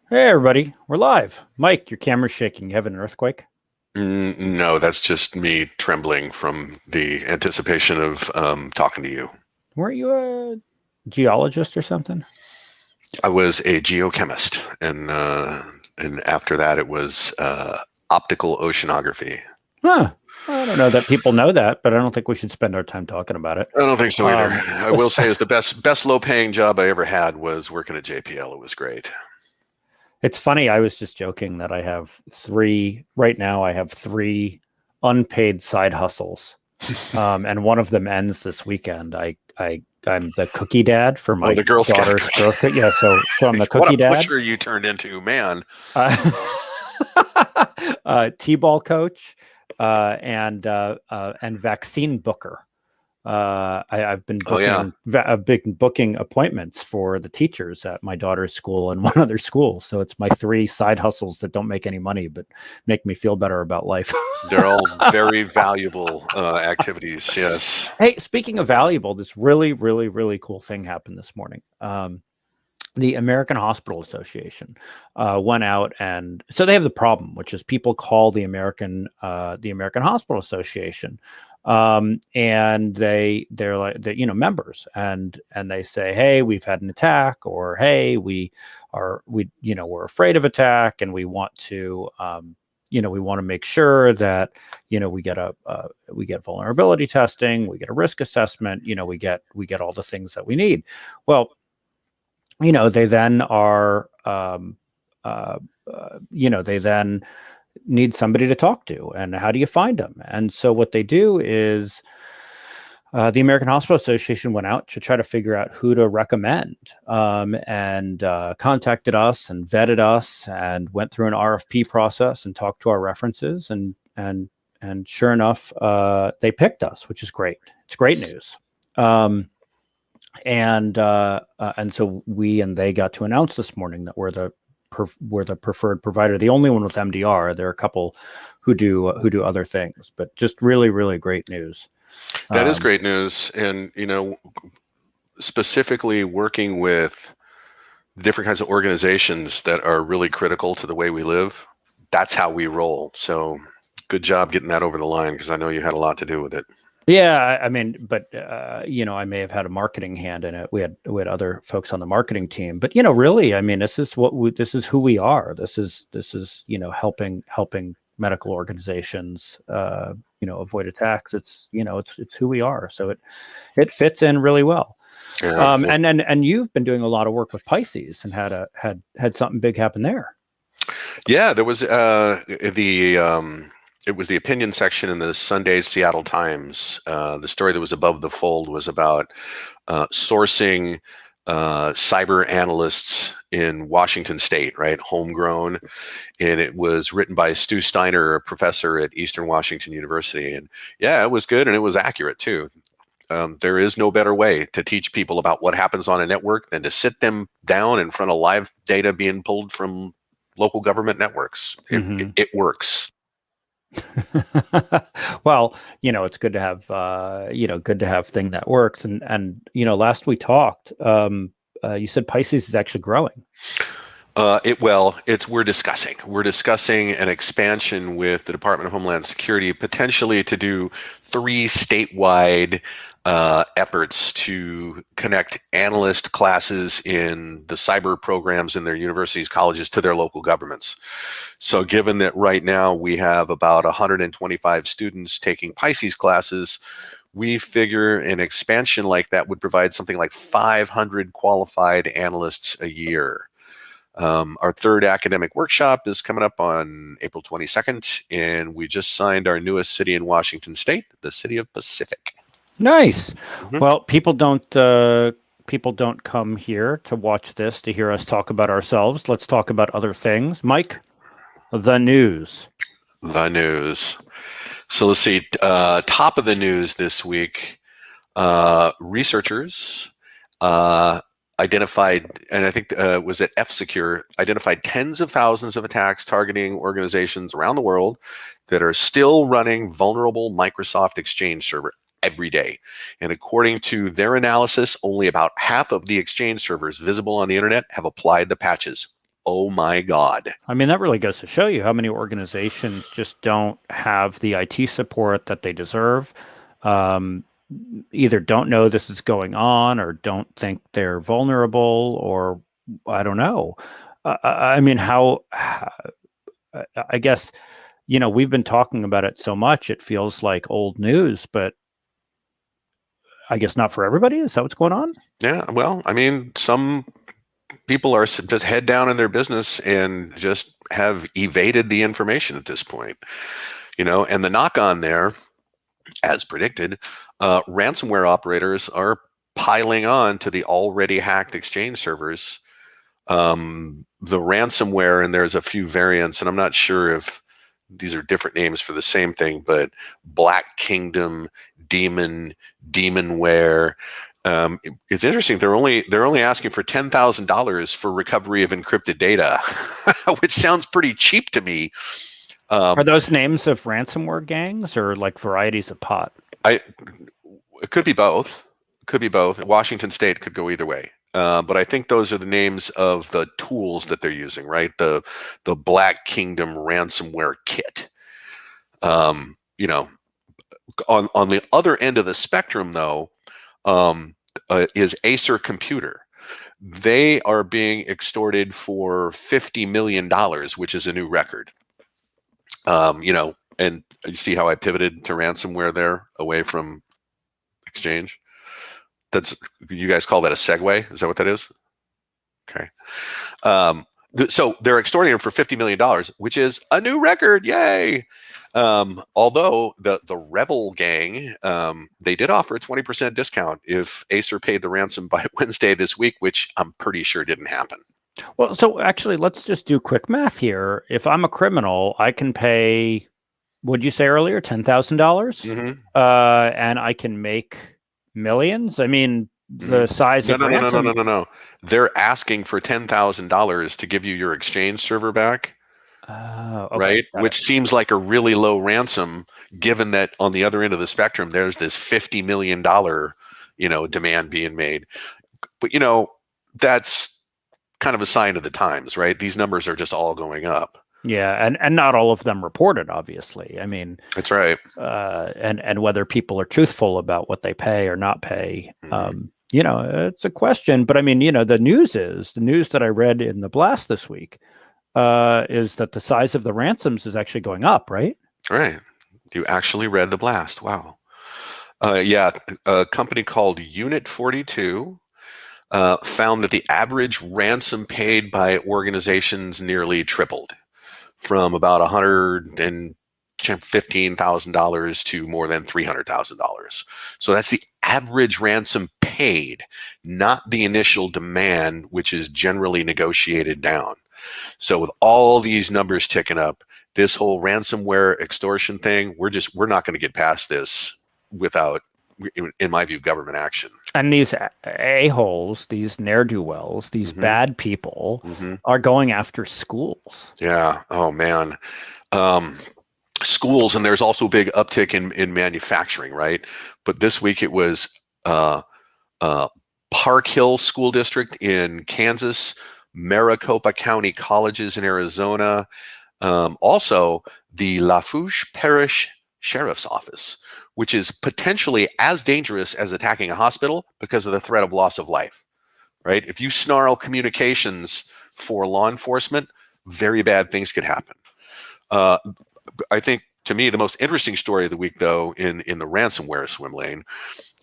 Hey, everybody, we're live. Mike, your camera's shaking. You having an earthquake? No, that's just me trembling from the anticipation of talking to you. Weren't you a geologist or something? I was a geochemist, and after that, it was optical oceanography. Huh. I don't know that people know that, but I don't think we should spend our time talking about it. I don't think so either. Um, I will say, is the best low paying job I ever had was working at JPL. It was great. it's funny. I was just joking that I have right now, I have three unpaid side hustles. And one of them ends this weekend. I'm the cookie dad for Oh, my the Girl Scout daughter's cookie. birthday. Yeah, so I'm the What a cookie dad. pusher you turned into, man. Uh, T-ball coach, and vaccine booker. Oh yeah. I've been booking appointments for the teachers at my daughter's school and one other school. So it's my three side hustles that don't make any money but make me feel better about life. They're all very valuable activities. Yes. Hey, speaking of valuable, this really, really, really cool thing happened this morning. The American Hospital Association went out, and so they have the problem, which is people call the American Hospital Association, and they're like members, and they say, hey, we've had an attack, or hey, we're afraid of attack, and we want to make sure that we get vulnerability testing, we get a risk assessment, we get all the things that we need. Well, they then are they then need somebody to talk to, and how do you find them? And so what they do is the American Hospital Association went out to try to figure out who to recommend, and contacted us and vetted us and went through an RFP process and talked to our references, and sure enough, they picked us, which is great. It's great news. And so we and they got to announce this morning that we're the preferred provider, the only one with MDR. There are a couple who do other things, but just really, really great news. That is Um, great news. And, specifically working with different kinds of organizations that are really critical to the way we live, that's how we roll. So good job getting that over the line, because I know you had a lot to do with it. yeah, I mean, but I may have had a marketing hand in it. We had other folks on the marketing team, but really, I mean, this is who we are. This is helping medical organizations avoid attacks. It's who we are. So it fits in really well. Yeah. And you've been doing a lot of work with Pisces and had something big happen there. Yeah, there was it was the opinion section in the Sunday's Seattle Times. The story that was above the fold was about sourcing cyber analysts in Washington State, right? Homegrown. And it was written by Stu Steiner, a professor at Eastern Washington University. And yeah, it was good and it was accurate too. There is no better way to teach people about what happens on a network than to sit them down in front of live data being pulled from local government networks. Mm-hmm. It works. Well, it's good to have good to have thing that works. And last we talked, you said Pisces is actually growing. It's we're discussing an expansion with the Department of Homeland Security, potentially to do 3 statewide efforts to connect analyst classes in the cyber programs in their universities, colleges to their local governments. So given that right now we have about 125 students taking Pisces classes, we figure an expansion like that would provide something like 500 qualified analysts a year. Our 3rd academic workshop is coming up on April 22nd, and we just signed our newest city in Washington State, the city of Pacific. Nice. Mhm. Well, people don't come here to watch this to hear us talk about ourselves. Let's talk about other things. Mike, the news. The news. So let's see. Top of the news this week, researchers identified, and I think was it F-Secure, identified tens of thousands of attacks targeting organizations around the world that are still running vulnerable Microsoft Exchange server every day. And according to their analysis, only about half of the Exchange servers visible on the internet have applied the patches. oh my God. I mean, that really goes to show you how many organizations just don't have the IT support that they deserve. Um, Either don't know this is going on or don't think they're vulnerable, or I don't know. I mean, I guess, we've been talking about it so much, it feels like old news, but I guess not for everybody. Is that what's going on? Yeah, well, I mean, some people are just head down in their business and just have evaded the information at this point, and the knock on there, as predicted, ransomware operators are piling on to the already hacked Exchange servers. The ransomware, and there's a few variants, and I'm not sure if these are different names for the same thing, but Black Kingdom, Demonware. It's interesting. They're only asking for $10,000 for recovery of encrypted data, which sounds pretty cheap to me. Are those names of ransomware gangs or like varieties of pot? It could be both. Could be both. Washington State could go either way. But I think those are the names of the tools that they're using, right? The Black Kingdom ransomware kit. On the other end of the spectrum, though, is Acer Computer. They are being extorted for $50 million, which is a new record. And you see how I pivoted to ransomware there away from Exchange? You guys call that a segue? Is that what that is? Okay. So they're extorting him for $50 million, which is a new record. Yay. Although the Revel gang, they did offer a 20% discount if Acer paid the ransom by Wednesday this week, which I'm pretty sure didn't happen. Well, so actually, let's just do quick math here. If I'm a criminal, I can pay, what'd you say earlier, $10,000? Mm-hmm. And I can make millions? I mean, the size of ransom... No. They're asking for $10,000 to give you your Exchange server back. Okay, right? Which seems like a really low ransom, given that on the other end of the spectrum, there's this $50 million, demand being made. But, that's kind of a sign of the times, right? These numbers are just all going up. Yeah, and not all of them reported, obviously. I mean, that's right. And whether people are truthful about what they pay or not pay, it's a question. But I mean, the news that I read in the blast this week is that the size of the ransoms is actually going up, right? Right. You actually read the blast. Wow. Yeah, a company called Unit 42 found that the average ransom paid by organizations nearly tripled, from about $115,000 to more than $300,000. So that's the average ransom paid, not the initial demand, which is generally negotiated down. So with all these numbers ticking up, this whole ransomware extortion thing, we're not going to get past this without, in my view, government action. And these a-holes, these ne'er-do-wells, these bad people are going after schools. Yeah. Oh, man. Schools, and there's also a big uptick in manufacturing, right? But this week it was Park Hill School District in Kansas, Maricopa County Colleges in Arizona, also the Lafourche Parish Sheriff's Office, which is potentially as dangerous as attacking a hospital because of the threat of loss of life, right? If you snarl communications for law enforcement, very bad things could happen. I think, to me, the most interesting story of the week, though, in the ransomware swim lane,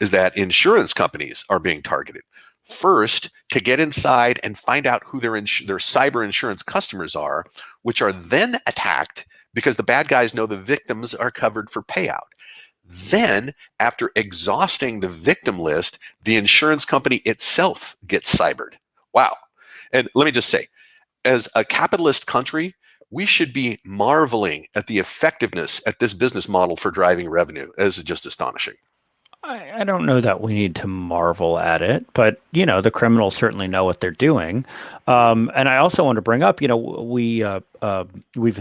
is that insurance companies are being targeted. First, to get inside and find out who their cyber insurance customers are, which are then attacked because the bad guys know the victims are covered for payout. Then, after exhausting the victim list, the insurance company itself gets cybered. Wow. And let me just say, as a capitalist country, we should be marveling at the effectiveness at this business model for driving revenue. This is just astonishing. I don't know that we need to marvel at it, but, the criminals certainly know what they're doing. And I also want to bring up, we've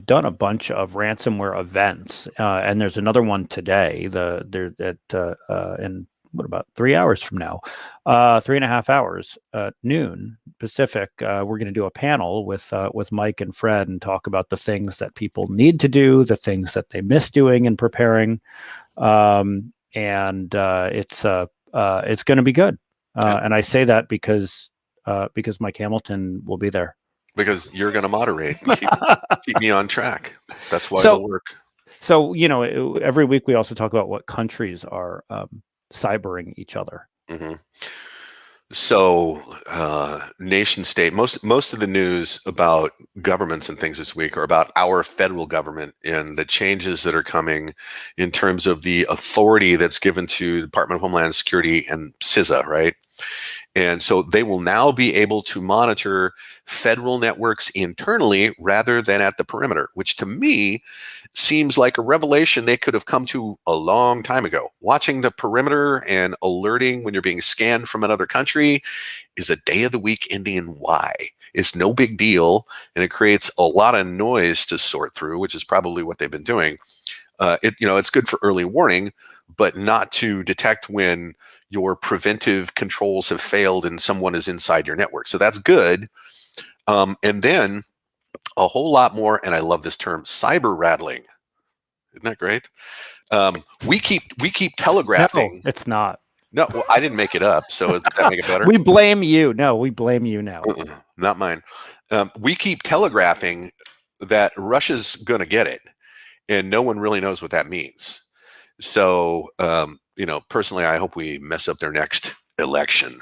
done a bunch of ransomware events, and there's another one today. In what about 3 hours from now, 3.5 hours, noon Pacific. We're going to do a panel with Mike and Fred and talk about the things that people need to do, the things that they miss doing and preparing. And it's going to be good. And I say that because Mike Hamilton will be there. Because you're going to moderate and keep me on track. That's why it'll work. So, every week we also talk about what countries are cybering each other. Mm-hmm. So, nation state, most of the news about governments and things this week are about our federal government and the changes that are coming in terms of the authority that's given to the Department of Homeland Security and CISA, right? And so they will now be able to monitor federal networks internally rather than at the perimeter, which to me seems like a revelation they could have come to a long time ago. Watching the perimeter and alerting when you're being scanned from another country is a day of the week ending in Y. It's no big deal, and it creates a lot of noise to sort through, which is probably what they've been doing. It's good for early warning, but not to detect when your preventive controls have failed and someone is inside your network. So that's good. And then a whole lot more, and I love this term, cyber rattling. Isn't that great? We keep telegraphing. No, it's not. No, well, I didn't make it up. So does that make it better? We blame you. No, we blame you now. Not mine. We keep telegraphing that Russia's going to get it, and no one really knows what that means. So, personally, I hope we mess up their next election.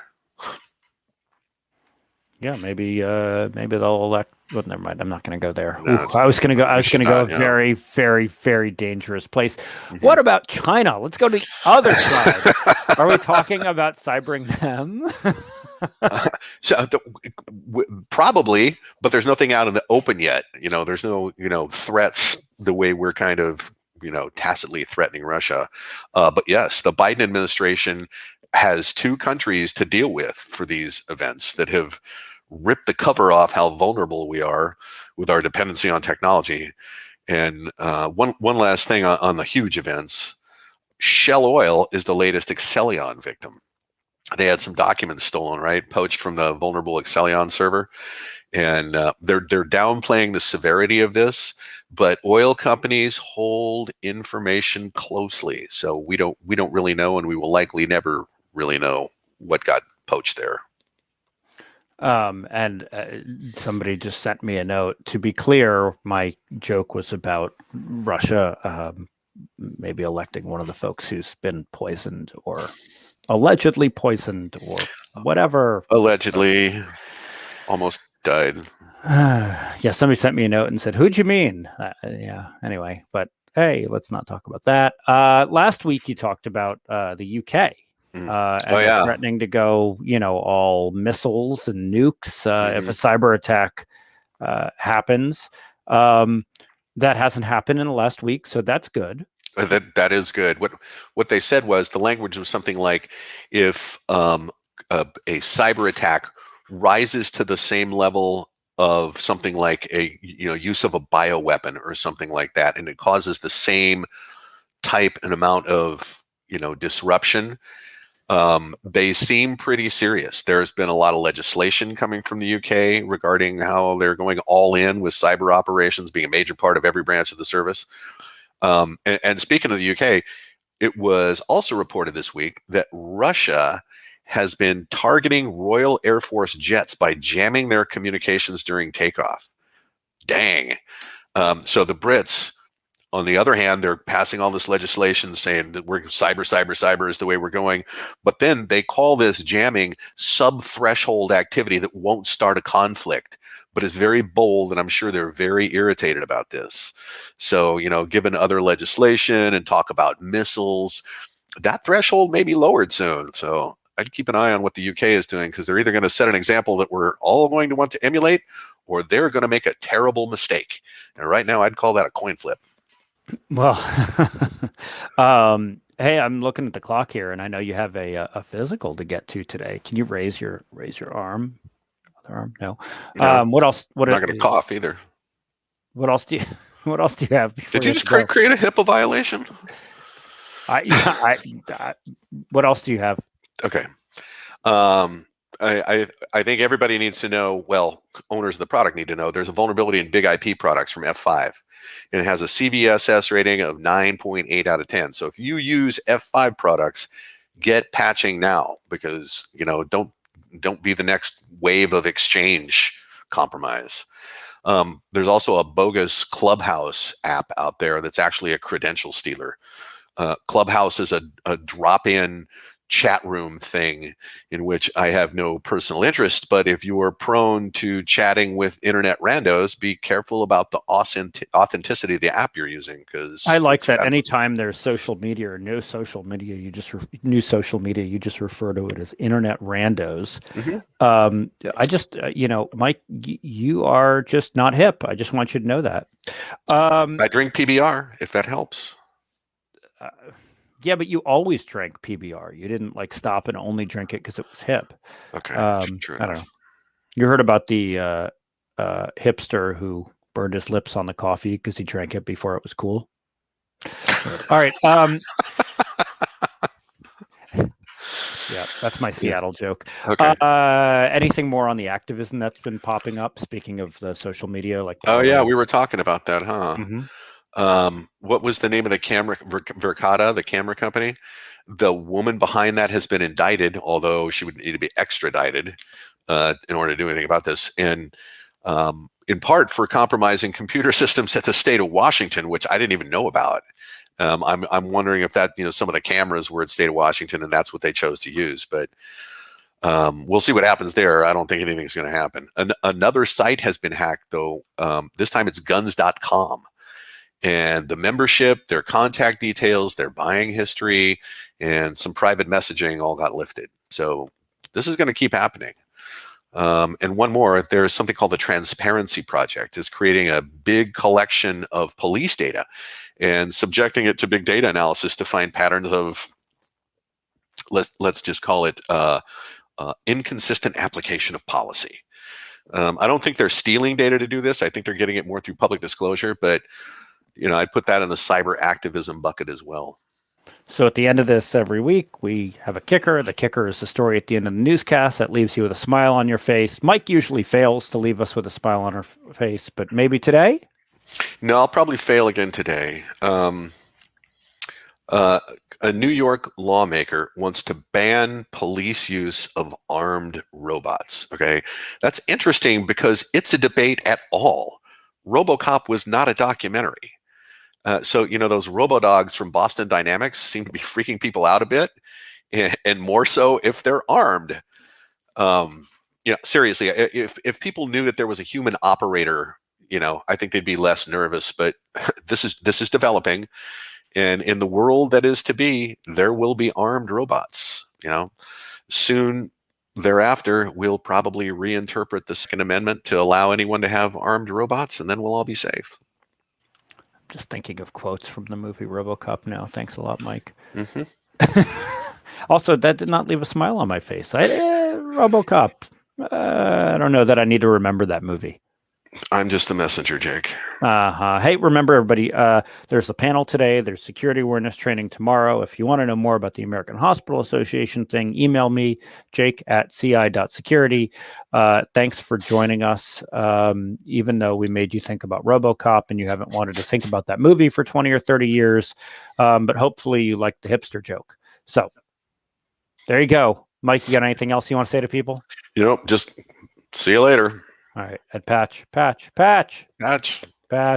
Yeah, maybe they'll elect. Well, never mind. I'm not going to go there. No, I was going to go a very, very, very dangerous place. Mm-hmm. What about China? Let's go to the other side. Are we talking about cybering them? Probably, but there's nothing out in the open yet. There's no, threats the way we're kind of, tacitly threatening Russia. But yes, the Biden administration has 2 countries to deal with for these events that have ripped the cover off how vulnerable we are with our dependency on technology. And one last thing on the huge events, Shell Oil is the latest Excellion victim. They had some documents stolen, right? Poached from the vulnerable Excellion server. And they're downplaying the severity of this, but oil companies hold information closely. So we don't really know, and we will likely never really know what got poached there. And somebody just sent me a note. To be clear, my joke was about Russia maybe electing one of the folks who's been poisoned or allegedly poisoned or whatever. Allegedly almost died. Yeah, somebody sent me a note and said, "Who'd you mean?" Yeah, anyway, but hey, let's not talk about that. Last week you talked about the UK. Threatening to go, all missiles and nukes if a cyber attack happens. That hasn't happened in the last week, so that's good. That is good. What they said was the language was something like, if a cyber attack rises to the same level of something like a use of a bioweapon or something like that, and it causes the same type and amount of disruption. They seem pretty serious. There's been a lot of legislation coming from the UK regarding how they're going all in with cyber operations being a major part of every branch of the service. And speaking of the UK, it was also reported this week that Russia has been targeting Royal Air Force jets by jamming their communications during takeoff. Dang. So the Brits, on the other hand, they're passing all this legislation saying that we're cyber is the way we're going. But then they call this jamming sub-threshold activity that won't start a conflict, but is very bold, and I'm sure they're very irritated about this. So, given other legislation and talk about missiles, that threshold may be lowered soon. So I'd keep an eye on what the UK is doing, because they're either going to set an example that we're all going to want to emulate, or they're going to make a terrible mistake. And right now, I'd call that a coin flip. Well, hey, I'm looking at the clock here, and I know you have a physical to get to today. Can you raise your arm? Other arm? No. What else? I'm not going to cough either. What else do you have? Did you just create a HIPAA violation? What else do you have? Okay. I think everybody needs to know, well, owners of the product need to know there's a vulnerability in big IP products from F5. And it has a CVSS rating of 9.8 out of 10. So if you use F5 products, get patching now, because don't be the next wave of Exchange compromise. There's also a bogus Clubhouse app out there that's actually a credential stealer. Clubhouse is a drop-in chat room thing in which I have no personal interest, but if you are prone to chatting with internet randos, be careful about the authenticity of the app you're using, because I like that. Anytime there's social media or new social media, you just refer to it as internet randos. I just, Mike, you are just not hip. I just want you to know that. I drink PBR, if that helps. Yeah, but you always drank PBR. You didn't like stop and only drink it because it was hip. Okay, true I don't know. You heard about the hipster who burned his lips on the coffee because he drank it before it was cool? All right. Yeah, that's my Seattle joke. Okay. Anything more on the activism that's been popping up? Speaking of the social media, like oh yeah, we were talking about that, huh? Mm-hmm. What was the name of the camera? Verkada, the camera company. The woman behind that has been indicted, although she would need to be extradited in order to do anything about this, and in part for compromising computer systems at the state of Washington, which I didn't even know about. I'm wondering if that, some of the cameras were at state of Washington and that's what they chose to use, but we'll see what happens there. I don't think anything's going to happen. Another site has been hacked, though. This time it's guns.com. And the membership, their contact details, their buying history, and some private messaging all got lifted. So this is going to keep happening. And one more, there's something called the Transparency Project. It's creating a big collection of police data and subjecting it to big data analysis to find patterns of, let's just call it inconsistent application of policy. I don't think they're stealing data to do this. I think they're getting it more through public disclosure, but I'd put that in the cyber activism bucket as well. So at the end of this every week, we have a kicker. The kicker is the story at the end of the newscast that leaves you with a smile on your face. Mike usually fails to leave us with a smile on her face, but maybe today? No, I'll probably fail again today. A New York lawmaker wants to ban police use of armed robots. Okay, that's interesting because it's a debate at all. Robocop was not a documentary. So, those robo-dogs from Boston Dynamics seem to be freaking people out a bit, and more so if they're armed. Seriously, if people knew that there was a human operator, I think they'd be less nervous. But this is developing, and in the world that is to be, there will be armed robots. Soon thereafter, we'll probably reinterpret the Second Amendment to allow anyone to have armed robots, and then we'll all be safe. Just thinking of quotes from the movie Robocop now. Thanks a lot, Mike. Mm-hmm. Also, that did not leave a smile on my face. Robocop. I don't know that I need to remember that movie. I'm just the messenger, Jake. Hey, remember, everybody, there's a panel today. There's security awareness training tomorrow. If you want to know more about the American Hospital Association thing, email me, jake@ci.security. Thanks for joining us. Even though we made you think about Robocop and you haven't wanted to think about that movie for 20 or 30 years, but hopefully you like the hipster joke. So there you go. Mike, you got anything else you want to say to people? Just see you later. All right. At patch.